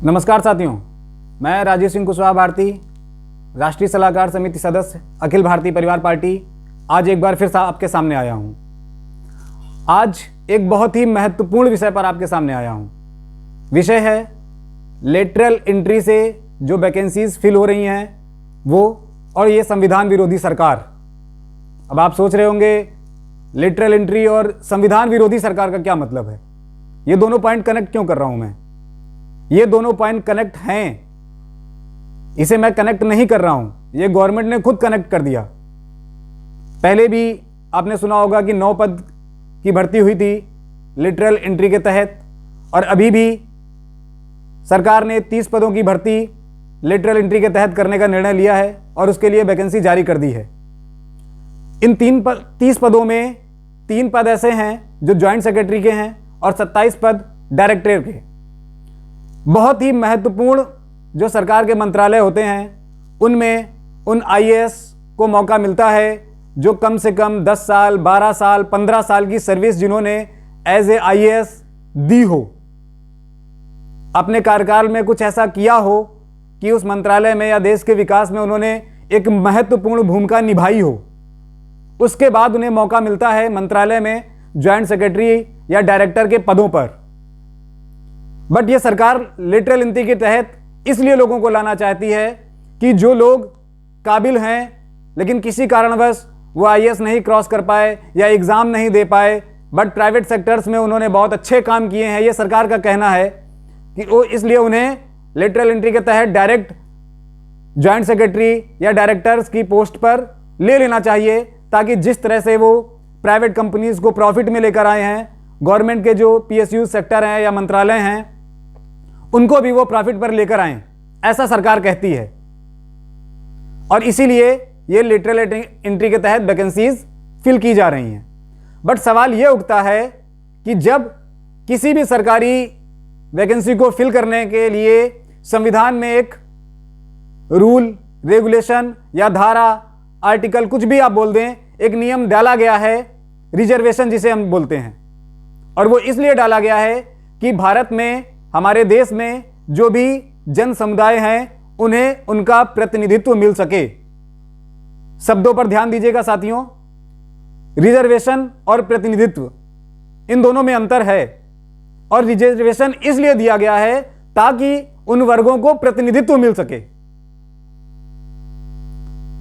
नमस्कार साथियों, मैं राजीव सिंह कुशवाहा भारती, राष्ट्रीय सलाहकार समिति सदस्य, अखिल भारतीय परिवार पार्टी, आज एक बार फिर से आपके सामने आया हूं। आज एक बहुत ही महत्वपूर्ण विषय पर आपके सामने आया हूं। विषय है लेटरल एंट्री से जो वैकेंसीज फिल हो रही हैं वो, और ये संविधान विरोधी सरकार। अब आप सोच रहे होंगे लेटरल एंट्री और संविधान विरोधी सरकार का क्या मतलब है, ये दोनों पॉइंट कनेक्ट क्यों कर रहा हूं मैं। ये दोनों पॉइंट कनेक्ट हैं, इसे मैं कनेक्ट नहीं कर रहा हूं, ये गवर्नमेंट ने खुद कनेक्ट कर दिया। पहले भी आपने सुना होगा कि 9 पद की भर्ती हुई थी लिटरल एंट्री के तहत, और अभी भी सरकार ने 30 पदों की भर्ती लिटरल एंट्री के तहत करने का निर्णय लिया है और उसके लिए वैकेंसी जारी कर दी है। इन 30 पदों में 3 पद ऐसे हैं जो ज्वाइंट सेक्रेटरी के हैं और 27 पद डायरेक्टर के। बहुत ही महत्वपूर्ण जो सरकार के मंत्रालय होते हैं उनमें उन आईएएस को मौका मिलता है जो कम से कम 10 साल, 12 साल, 15 साल की सर्विस जिन्होंने एज ए आईएएस दी हो, अपने कार्यकाल में कुछ ऐसा किया हो कि उस मंत्रालय में या देश के विकास में उन्होंने एक महत्वपूर्ण भूमिका निभाई हो, उसके बाद उन्हें मौका मिलता है मंत्रालय में ज्वाइंट सेक्रेटरी या डायरेक्टर के पदों पर। बट ये सरकार लेटरल एंट्री के तहत इसलिए लोगों को लाना चाहती है कि जो लोग काबिल हैं लेकिन किसी कारणवश वो आईएएस नहीं क्रॉस कर पाए या एग्जाम नहीं दे पाए, बट प्राइवेट सेक्टर्स में उन्होंने बहुत अच्छे काम किए हैं, ये सरकार का कहना है कि वो इसलिए उन्हें लेटरल एंट्री के तहत डायरेक्ट ज्वाइंट सेक्रेटरी या डायरेक्टर्स की पोस्ट पर ले लेना चाहिए, ताकि जिस तरह से वो प्राइवेट कंपनीज को प्रॉफिट में लेकर आए हैं, गवर्नमेंट के जो पीएसयू सेक्टर हैं या मंत्रालय हैं उनको भी वो प्रॉफिट पर लेकर आए, ऐसा सरकार कहती है। और इसीलिए ये लेटरल एंट्री के तहत वैकेंसीज फिल की जा रही हैं। बट सवाल ये उठता है कि जब किसी भी सरकारी वैकेंसी को फिल करने के लिए संविधान में एक रूल, रेगुलेशन या धारा, आर्टिकल, कुछ भी आप बोल दें, एक नियम डाला गया है, रिजर्वेशन जिसे हम बोलते हैं, और वो इसलिए डाला गया है कि भारत में, हमारे देश में जो भी जन समुदाय हैं उन्हें उनका प्रतिनिधित्व मिल सके। शब्दों पर ध्यान दीजिएगा साथियों, रिजर्वेशन और प्रतिनिधित्व, इन दोनों में अंतर है। और रिजर्वेशन इसलिए दिया गया है ताकि उन वर्गों को प्रतिनिधित्व मिल सके।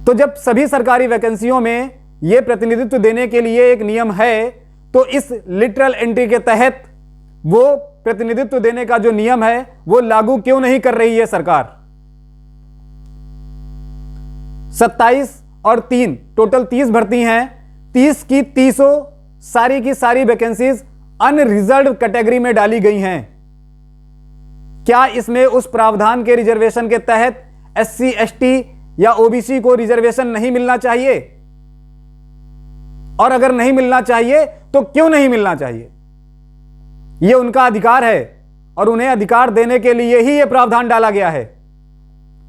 तो जब सभी सरकारी वैकेंसियों में यह प्रतिनिधित्व देने के लिए एक नियम है, तो इस लिटरल एंट्री के तहत वो प्रतिनिधित्व देने का जो नियम है वो लागू क्यों नहीं कर रही है सरकार। 27 और 3 टोटल 30 भर्ती हैं, 30 की 30 सारी की सारी वैकेंसीज अनरिजर्व्ड कैटेगरी में डाली गई हैं। क्या इसमें उस प्रावधान के रिजर्वेशन के तहत एससी, एसटी या ओबीसी को रिजर्वेशन नहीं मिलना चाहिए? और अगर नहीं मिलना चाहिए तो क्यों नहीं मिलना चाहिए? यह उनका अधिकार है और उन्हें अधिकार देने के लिए ही यह प्रावधान डाला गया है।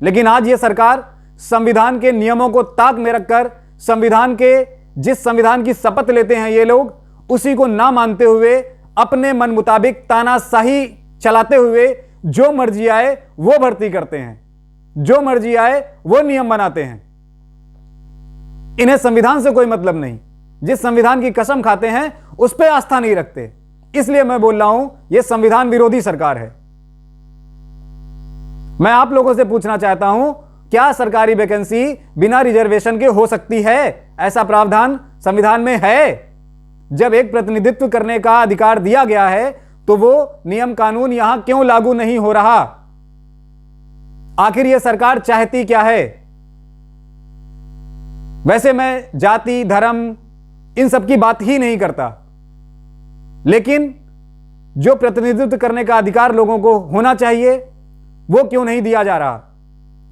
लेकिन आज यह सरकार संविधान के नियमों को ताक में रखकर, जिस संविधान की शपथ लेते हैं ये लोग, उसी को ना मानते हुए, अपने मन मुताबिक तानाशाही चलाते हुए जो मर्जी आए वो भर्ती करते हैं, जो मर्जी आए वो नियम बनाते हैं। इन्हें संविधान से कोई मतलब नहीं, जिस संविधान की कसम खाते हैं उस पर आस्था नहीं रखते। इसलिए मैं बोल रहा हूं यह संविधान विरोधी सरकार है। मैं आप लोगों से पूछना चाहता हूं, क्या सरकारी वैकेंसी बिना रिजर्वेशन के हो सकती है? ऐसा प्रावधान संविधान में है? जब एक प्रतिनिधित्व करने का अधिकार दिया गया है तो वो नियम कानून यहां क्यों लागू नहीं हो रहा? आखिर यह सरकार चाहती क्या है? वैसे मैं जाति, धर्म, इन सब की बात ही नहीं करता, लेकिन जो प्रतिनिधित्व करने का अधिकार लोगों को होना चाहिए वो क्यों नहीं दिया जा रहा?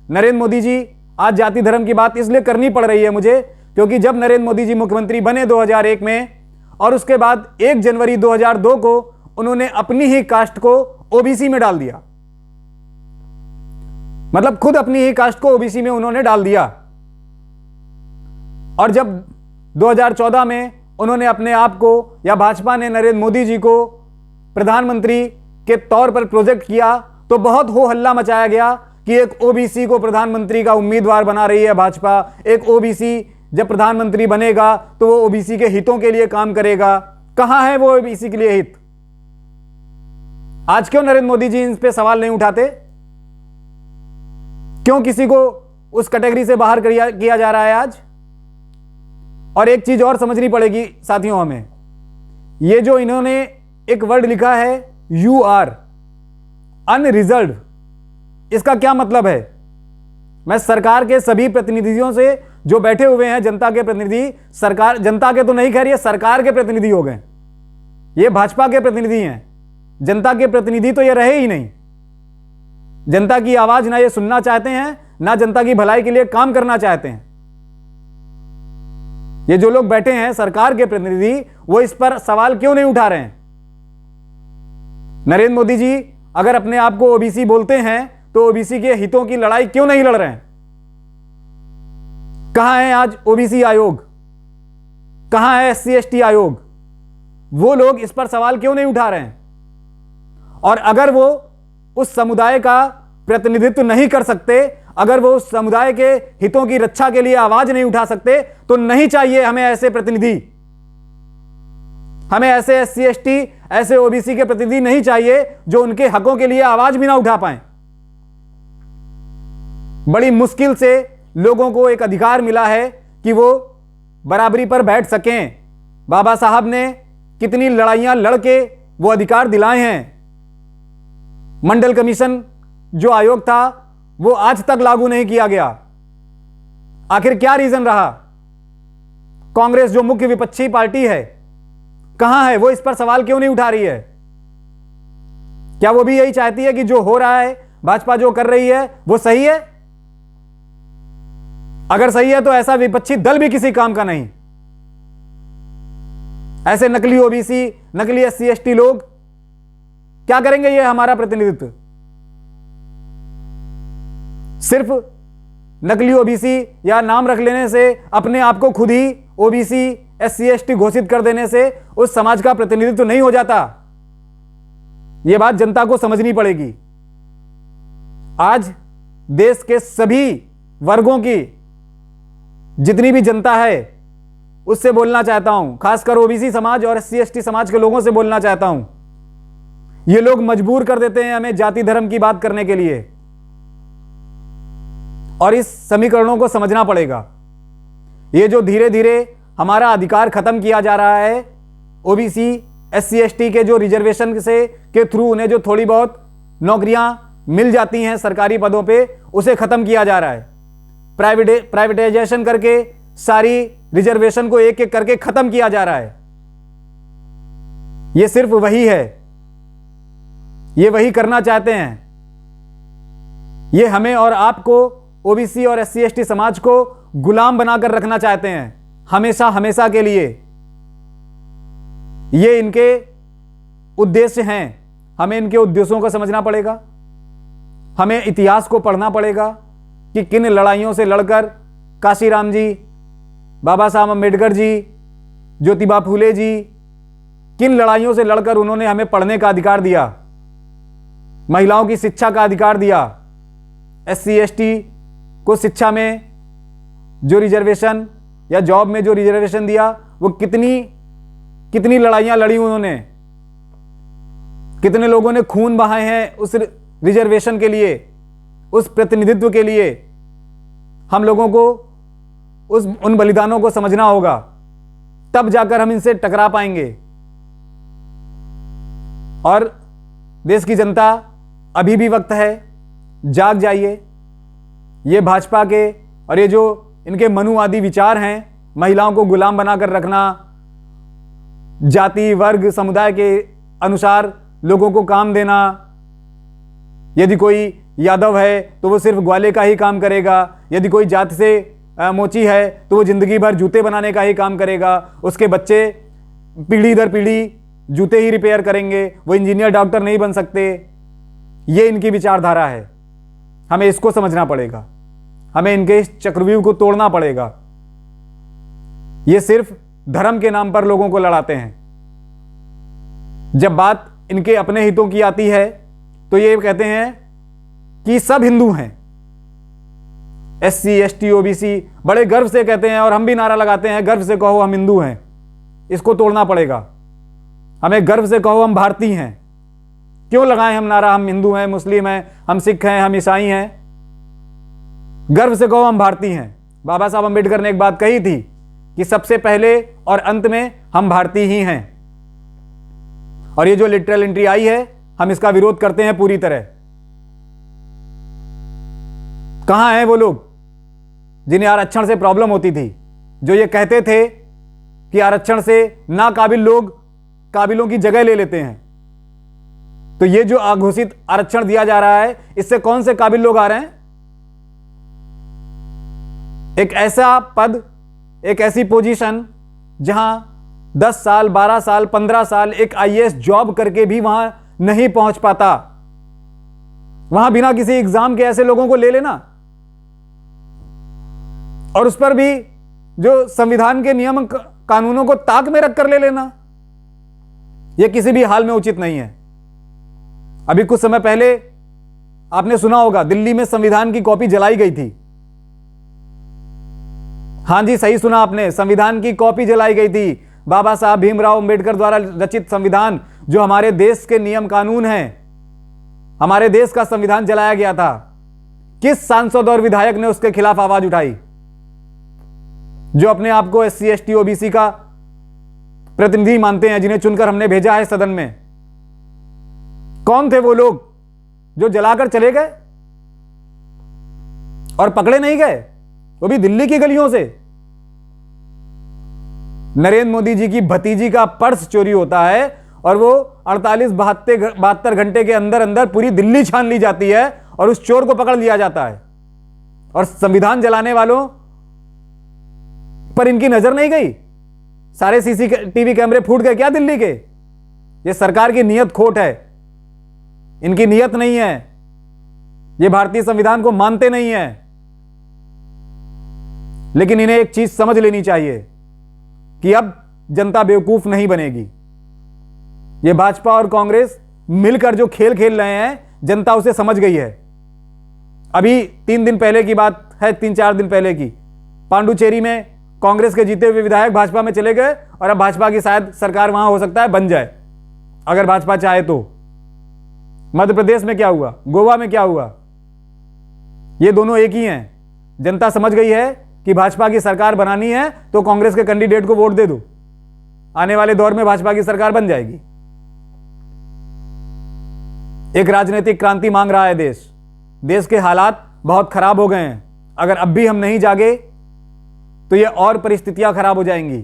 नरेंद्र मोदी जी, आज जाति धर्म की बात इसलिए करनी पड़ रही है मुझे क्योंकि जब नरेंद्र मोदी जी मुख्यमंत्री बने 2001 में, और उसके बाद 1 जनवरी 2002 को उन्होंने अपनी ही कास्ट को ओबीसी में डाल दिया। मतलब खुद अपनी ही कास्ट को ओबीसी में उन्होंने डाल दिया। और जब 2014 में उन्होंने अपने आप को, या भाजपा ने नरेंद्र मोदी जी को प्रधानमंत्री के तौर पर प्रोजेक्ट किया, तो बहुत हो हल्ला मचाया गया कि एक ओबीसी को प्रधानमंत्री का उम्मीदवार बना रही है भाजपा, एक ओबीसी जब प्रधानमंत्री बनेगा तो वो ओबीसी के हितों के लिए काम करेगा। कहां है वो ओबीसी के लिए हित? आज क्यों नरेंद्र मोदी जी इन पे सवाल नहीं उठाते? क्यों किसी को उस कैटेगरी से बाहर किया जा रहा है आज? और एक चीज और समझनी पड़ेगी साथियों, हमें ये जो इन्होंने एक वर्ड लिखा है यू आर अनरिजर्व्ड, इसका क्या मतलब है? मैं सरकार के सभी प्रतिनिधियों से जो बैठे हुए हैं, जनता के प्रतिनिधि, सरकार जनता के तो नहीं कह रही है, सरकार के प्रतिनिधि हो गए, ये भाजपा के प्रतिनिधि हैं। जनता के प्रतिनिधि तो ये रहे ही नहीं। जनता की आवाज ना ये सुनना चाहते हैं, ना जनता की भलाई के लिए काम करना चाहते हैं। ये जो लोग बैठे हैं सरकार के प्रतिनिधि, वो इस पर सवाल क्यों नहीं उठा रहे हैं? नरेंद्र मोदी जी अगर अपने आप को ओबीसी बोलते हैं तो ओबीसी के हितों की लड़ाई क्यों नहीं लड़ रहे हैं? कहां है आज ओबीसी आयोग? कहां है एससी एसटी आयोग? वो लोग इस पर सवाल क्यों नहीं उठा रहे हैं? और अगर वो उस समुदाय का प्रतिनिधित्व नहीं कर सकते, अगर वो उस समुदाय के हितों की रक्षा के लिए आवाज नहीं उठा सकते, तो नहीं चाहिए हमें ऐसे प्रतिनिधि। हमें ऐसे एससी एसटी, ऐसे ओबीसी के प्रतिनिधि नहीं चाहिए जो उनके हकों के लिए आवाज भी ना उठा पाए। बड़ी मुश्किल से लोगों को एक अधिकार मिला है कि वो बराबरी पर बैठ सकें। बाबा साहब ने कितनी लड़ाइयां लड़के वो अधिकार दिलाए हैं। मंडल कमीशन जो आयोग था वो आज तक लागू नहीं किया गया। आखिर क्या रीजन रहा? कांग्रेस जो मुख्य विपक्षी पार्टी है, कहां है वो? इस पर सवाल क्यों नहीं उठा रही है? क्या वो भी यही चाहती है कि जो हो रहा है, भाजपा जो कर रही है, वो सही है? अगर सही है तो ऐसा विपक्षी दल भी किसी काम का नहीं। ऐसे नकली ओबीसी, नकली एससी एसटी लोग क्या करेंगे ये हमारा प्रतिनिधित्व? सिर्फ नकली ओबीसी या नाम रख लेने से, अपने आप को खुद ही ओबीसी एससी एसटी घोषित कर देने से उस समाज का प्रतिनिधित्व नहीं हो जाता। यह बात जनता को समझनी पड़ेगी। आज देश के सभी वर्गों की जितनी भी जनता है उससे बोलना चाहता हूं, खासकर ओबीसी समाज और एससी एसटी समाज के लोगों से बोलना चाहता हूं। ये लोग मजबूर कर देते हैं हमें जाति धर्म की बात करने के लिए, और इस समीकरणों को समझना पड़ेगा। ये जो धीरे धीरे हमारा अधिकार खत्म किया जा रहा है, ओबीसी एससी एसटी के जो रिजर्वेशन से के थ्रू उन्हें जो थोड़ी बहुत नौकरियां मिल जाती हैं सरकारी पदों पे, उसे खत्म किया जा रहा है। प्राइवेटाइजेशन करके सारी रिजर्वेशन को एक एक करके खत्म किया जा रहा है। यह सिर्फ वही है, ये वही करना चाहते हैं। ये हमें और आपको, ओबीसी और एससी एसटी समाज को गुलाम बनाकर रखना चाहते हैं, हमेशा हमेशा के लिए। ये इनके उद्देश्य हैं। हमें इनके उद्देश्यों को समझना पड़ेगा। हमें इतिहास को पढ़ना पड़ेगा कि किन लड़ाइयों से लड़कर काशीराम जी, बाबा साहब अम्बेडकर जी, ज्योतिबा फूले जी, किन लड़ाइयों से लड़कर उन्होंने हमें पढ़ने का अधिकार दिया, महिलाओं की शिक्षा का अधिकार दिया, एससी एसटी को शिक्षा में जो रिजर्वेशन या जॉब में जो रिजर्वेशन दिया, वो कितनी लड़ाइयां लड़ी उन्होंने, कितने लोगों ने खून बहाए हैं उस रिजर्वेशन के लिए, उस प्रतिनिधित्व के लिए। हम लोगों को उन बलिदानों को समझना होगा, तब जाकर हम इनसे टकरा पाएंगे। और देश की जनता, अभी भी वक्त है, जाग जाइए। ये भाजपा के और ये जो इनके मनुवादी विचार हैं, महिलाओं को गुलाम बनाकर रखना, जाति वर्ग समुदाय के अनुसार लोगों को काम देना, यदि कोई यादव है तो वो सिर्फ ग्वाले का ही काम करेगा, यदि कोई जात से मोची है तो वो जिंदगी भर जूते बनाने का ही काम करेगा, उसके बच्चे पीढ़ी दर पीढ़ी जूते ही रिपेयर करेंगे, वो इंजीनियर डॉक्टर नहीं बन सकते। ये इनकी विचारधारा है। हमें इसको समझना पड़ेगा, हमें इनके इस चक्रव्यूह को तोड़ना पड़ेगा। ये सिर्फ धर्म के नाम पर लोगों को लड़ाते हैं। जब बात इनके अपने हितों की आती है तो ये कहते हैं कि सब हिंदू हैं। SC ST OBC बड़े गर्व से कहते हैं और हम भी नारा लगाते हैं, गर्व से कहो हम हिंदू हैं। इसको तोड़ना पड़ेगा। हमें गर्व से कहो हम भारतीय हैं। क्यों लगाएं हम नारा हम हिंदू हैं, मुस्लिम हैं, हम सिख हैं, हम ईसाई हैं? गर्व से कहो हम भारतीय हैं। बाबा साहब अम्बेडकर ने एक बात कही थी कि सबसे पहले और अंत में हम भारतीय ही हैं। और ये जो लिटरल एंट्री आई है, हम इसका विरोध करते हैं पूरी तरह। कहां हैं वो लोग जिन्हें आरक्षण से प्रॉब्लम होती थी, जो ये कहते थे कि आरक्षण से नाकाबिल लोग काबिलों की जगह ले लेते हैं? तो ये जो अघोषित आरक्षण दिया जा रहा है, इससे कौन से काबिल लोग आ रहे हैं? एक ऐसा पद, एक ऐसी पोजीशन जहां 10 साल 12 साल 15 साल एक IAS जॉब करके भी वहां नहीं पहुंच पाता, वहां बिना किसी एग्जाम के ऐसे लोगों को ले लेना, और उस पर भी जो संविधान के नियम कानूनों को ताक में रखकर ले लेना, यह किसी भी हाल में उचित नहीं है। अभी कुछ समय पहले आपने सुना होगा, दिल्ली में संविधान की कॉपी जलाई गई थी। हां जी, सही सुना आपने, संविधान की कॉपी जलाई गई थी। बाबा साहब भीमराव अंबेडकर द्वारा रचित संविधान, जो हमारे देश के नियम कानून हैं, हमारे देश का संविधान जलाया गया था। किस सांसद और विधायक ने उसके खिलाफ आवाज उठाई? जो अपने आप को SC ST OBC का प्रतिनिधि मानते हैं, जिन्हें चुनकर हमने भेजा है सदन में। कौन थे वो लोग जो जलाकर चले गए और पकड़े नहीं गए, वो भी दिल्ली की गलियों से? नरेंद्र मोदी जी की भतीजी का पर्स चोरी होता है और वो 48-72 घंटे के अंदर अंदर पूरी दिल्ली छान ली जाती है और उस चोर को पकड़ लिया जाता है। और संविधान जलाने वालों पर इनकी नजर नहीं गई? सारे CCTV कैमरे फूट गए क्या दिल्ली के? ये सरकार की नीयत खोट है, इनकी नीयत नहीं है, ये भारतीय संविधान को मानते नहीं है। लेकिन इन्हें एक चीज समझ लेनी चाहिए कि अब जनता बेवकूफ नहीं बनेगी। ये भाजपा और कांग्रेस मिलकर जो खेल खेल रहे हैं, जनता उसे समझ गई है। अभी 3 दिन पहले की बात है, 3-4 दिन पहले की, पांडुचेरी में कांग्रेस के जीते हुए विधायक भाजपा में चले गए और अब भाजपा की शायद सरकार वहां हो सकता है बन जाए, अगर भाजपा चाहे तो। मध्य प्रदेश में क्या हुआ, गोवा में क्या हुआ? ये दोनों एक ही हैं। जनता समझ गई है कि भाजपा की सरकार बनानी है तो कांग्रेस के कैंडिडेट को वोट दे दो, आने वाले दौर में भाजपा की सरकार बन जाएगी। एक राजनीतिक क्रांति मांग रहा है देश। देश के हालात बहुत खराब हो गए हैं। अगर अब भी हम नहीं जागे तो ये और परिस्थितियां खराब हो जाएंगी।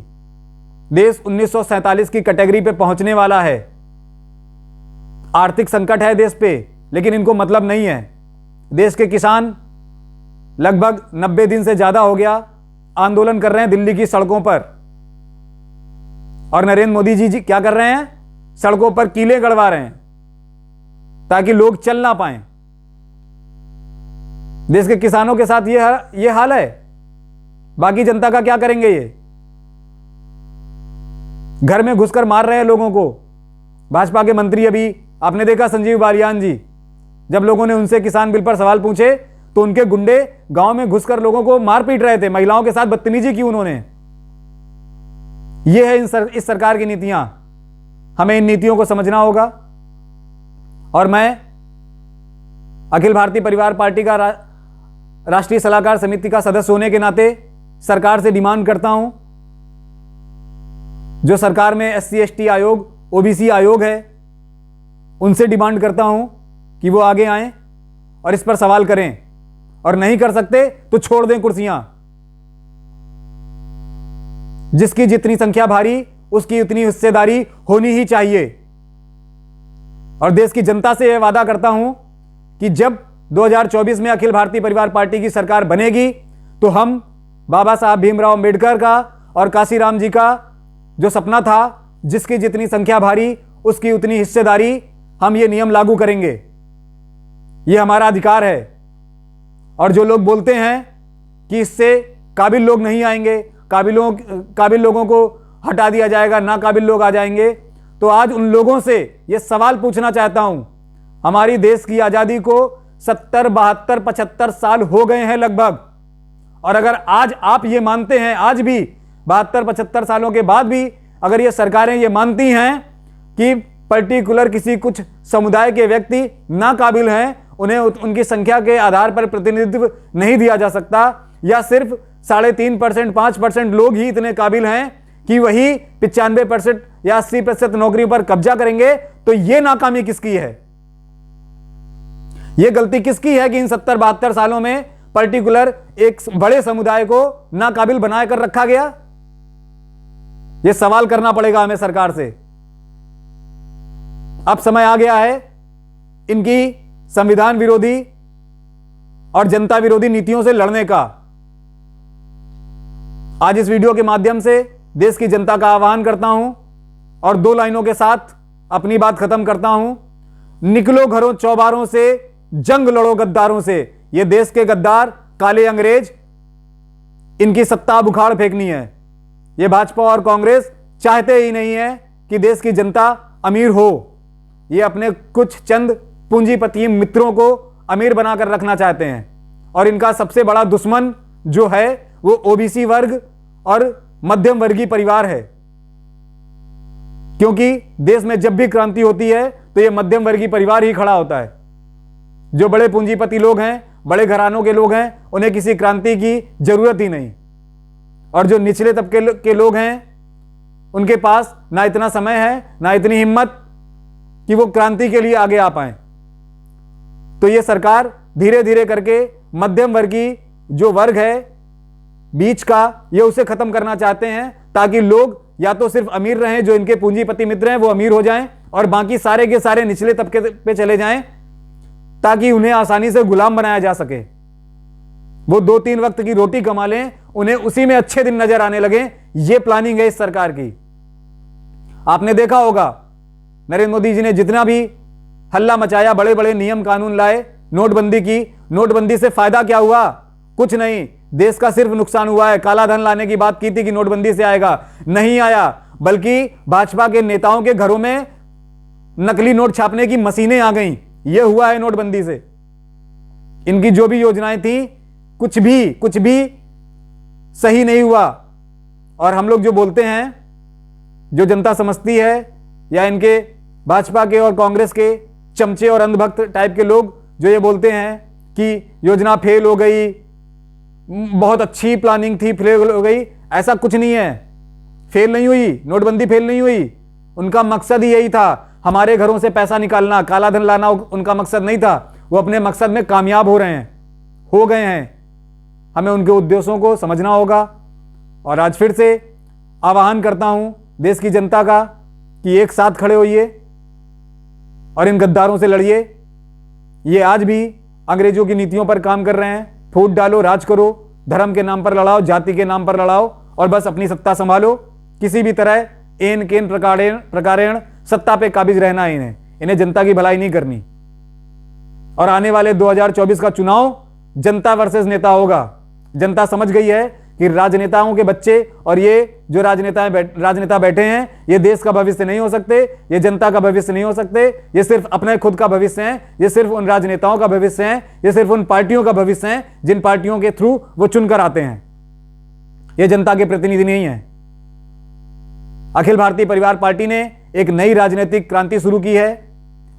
देश 1947 की कैटेगरी पे पहुंचने वाला है। आर्थिक संकट है देश पे, लेकिन इनको मतलब नहीं है। देश के किसान लगभग 90 दिन से ज्यादा हो गया आंदोलन कर रहे हैं दिल्ली की सड़कों पर, और नरेंद्र मोदी जी क्या कर रहे हैं? सड़कों पर कीले गड़वा रहे हैं ताकि लोग चल ना पाएं। देश के किसानों के साथ ये हाल है। बाकी जनता का क्या करेंगे? ये घर में घुसकर मार रहे हैं लोगों को। भाजपा के मंत्री, अभी आपने देखा संजीव बालियान जी, जब लोगों ने उनसे किसान बिल पर सवाल पूछे तो उनके गुंडे गांव में घुसकर लोगों को मार पीट रहे थे। महिलाओं के साथ बदतमीजी की उन्होंने। यह है इस सरकार की नीतियां। हमें इन नीतियों को समझना होगा। और मैं अखिल भारतीय परिवार पार्टी का राष्ट्रीय सलाहकार समिति का सदस्य होने के नाते सरकार से डिमांड करता हूं, जो सरकार में SC ST आयोग, OBC आयोग है, उनसे डिमांड करता हूं कि वो आगे आएं और इस पर सवाल करें, और नहीं कर सकते तो छोड़ दें कुर्सियां। जिसकी जितनी संख्या भारी, उसकी उतनी हिस्सेदारी होनी ही चाहिए। और देश की जनता से यह वादा करता हूं कि जब 2024 में अखिल भारतीय परिवार पार्टी की सरकार बनेगी तो हम बाबा साहब भीमराव अंबेडकर का और काशीराम जी का जो सपना था, जिसकी जितनी संख्या भारी उसकी उतनी हिस्सेदारी, हम ये नियम लागू करेंगे। ये हमारा अधिकार है। और जो लोग बोलते हैं कि इससे काबिल लोग नहीं आएंगे, काबिल लोगों को हटा दिया जाएगा, नाकाबिल लोग आ जाएंगे, तो आज उन लोगों से ये सवाल पूछना चाहता हूं, हमारी देश की आज़ादी को 70, 72, 75 साल हो गए हैं लगभग। और अगर आज आप ये मानते हैं, आज भी 72, 75 सालों के बाद भी अगर ये सरकारें ये मानती हैं कि पर्टिकुलर किसी कुछ समुदाय के व्यक्ति नाकाबिल हैं, उन्हें उनकी संख्या के आधार पर प्रतिनिधित्व नहीं दिया जा सकता, या सिर्फ 3.5%, 5% लोग ही इतने काबिल हैं कि वही 95% या 80% नौकरी पर कब्जा करेंगे, तो यह नाकामी किसकी है? यह गलती किसकी है कि इन 70-72 सालों में पर्टिकुलर एक बड़े समुदाय को नाकाबिल बनाकर रखा गया? यह सवाल करना पड़ेगा हमें सरकार से। अब समय आ गया है इनकी संविधान विरोधी और जनता विरोधी नीतियों से लड़ने का। आज इस वीडियो के माध्यम से देश की जनता का आह्वान करता हूं और 2 लाइनों के साथ अपनी बात खत्म करता हूं। निकलो घरों चौबारों से, जंग लड़ो गद्दारों से। ये देश के गद्दार काले अंग्रेज, इनकी सत्ता बुखार फेंकनी है। ये भाजपा और कांग्रेस चाहते ही नहीं है कि देश की जनता अमीर हो। ये अपने कुछ चंद पूंजीपति मित्रों को अमीर बनाकर रखना चाहते हैं, और इनका सबसे बड़ा दुश्मन जो है वो ओबीसी वर्ग और मध्यम वर्गीय परिवार है। क्योंकि देश में जब भी क्रांति होती है तो ये मध्यम वर्गीय परिवार ही खड़ा होता है। जो बड़े पूंजीपति लोग हैं, बड़े घरानों के लोग हैं, उन्हें किसी क्रांति की जरूरत ही नहीं। और जो निचले तबके के लोग हैं, उनके पास ना इतना समय है, ना इतनी हिम्मत कि वो क्रांति के लिए आगे आ पाए। तो ये सरकार धीरे धीरे करके मध्यम वर्गीय जो वर्ग है बीच का, ये उसे खत्म करना चाहते हैं, ताकि लोग या तो सिर्फ अमीर रहें, जो इनके पूंजीपति मित्र हैं वो अमीर हो जाएं, और बाकी सारे के सारे निचले तबके पे चले जाएं, ताकि उन्हें आसानी से गुलाम बनाया जा सके। वो 2-3 वक्त की रोटी कमा लें, उन्हें उसी में अच्छे दिन नजर आने लगे। ये प्लानिंग है इस सरकार की। आपने देखा होगा नरेंद्र मोदी जी ने जितना भी हल्ला मचाया, बड़े बड़े नियम कानून लाए, नोटबंदी की, नोटबंदी से फायदा क्या हुआ? कुछ नहीं, देश का सिर्फ नुकसान हुआ है। काला धन लाने की बात की थी कि नोटबंदी से आएगा, नहीं आया, बल्कि भाजपा के नेताओं के घरों में नकली नोट छापने की मशीनें आ गईं। यह हुआ है नोटबंदी से। इनकी जो भी योजनाएं थी, कुछ भी सही नहीं हुआ। और हम लोग जो बोलते हैं, जो जनता समझती है, या इनके भाजपा के और कांग्रेस के चमचे और अंधभक्त टाइप के लोग जो ये बोलते हैं कि योजना फेल हो गई, बहुत अच्छी प्लानिंग थी, फेल हो गई, ऐसा कुछ नहीं है। फेल नहीं हुई, नोटबंदी फेल नहीं हुई। उनका मकसद ही यही था, हमारे घरों से पैसा निकालना, काला धन लाना उनका मकसद नहीं था। वो अपने मकसद में कामयाब हो गए हैं। हमें उनके उद्देश्यों को समझना होगा। और आज फिर से आह्वान करता हूं देश की जनता का कि एक साथ खड़े होइए और इन गद्दारों से लड़िए। ये आज भी अंग्रेजों की नीतियों पर काम कर रहे हैं। फूट डालो, राज करो, धर्म के नाम पर लड़ाओ, जाति के नाम पर लड़ाओ, और बस अपनी सत्ता संभालो। किसी भी तरह एन केन प्रकारेण सत्ता पे काबिज रहना है इन्हें जनता की भलाई नहीं करनी। और आने वाले 2024 का चुनाव जनता वर्सेस नेता होगा। जनता समझ गई है कि राजनेताओं के बच्चे और ये जो राजनेता बैठे हैं, ये देश का भविष्य नहीं हो सकते, ये जनता का भविष्य नहीं हो सकते। ये सिर्फ अपने खुद का भविष्य है, ये सिर्फ उन राजनेताओं का भविष्य है, ये सिर्फ उन पार्टियों का भविष्य है जिन पार्टियों के थ्रू वो चुनकर आते हैं। ये जनता के प्रतिनिधि नहीं है। अखिल भारतीय परिवार पार्टी ने एक नई राजनीतिक क्रांति शुरू की है।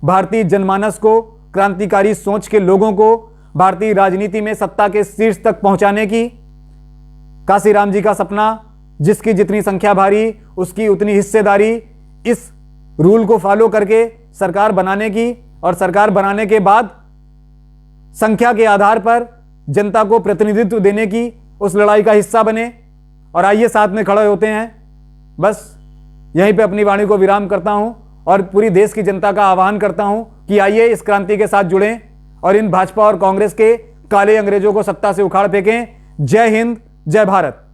भारतीय जनमानस को, क्रांतिकारी सोच के लोगों को भारतीय राजनीति में सत्ता के शीर्ष तक पहुंचाने की। काशीराम जी का सपना, जिसकी जितनी संख्या भारी उसकी उतनी हिस्सेदारी, इस रूल को फॉलो करके सरकार बनाने की, और सरकार बनाने के बाद संख्या के आधार पर जनता को प्रतिनिधित्व देने की उस लड़ाई का हिस्सा बने। और आइए साथ में खड़े होते हैं। बस यहीं पे अपनी वाणी को विराम करता हूं और पूरी देश की जनता का आह्वान करता हूं कि आइए इस क्रांति के साथ जुड़ें और इन भाजपा और कांग्रेस के काले अंग्रेजों को सत्ता से उखाड़ फेंकें। जय हिंद, जय भारत।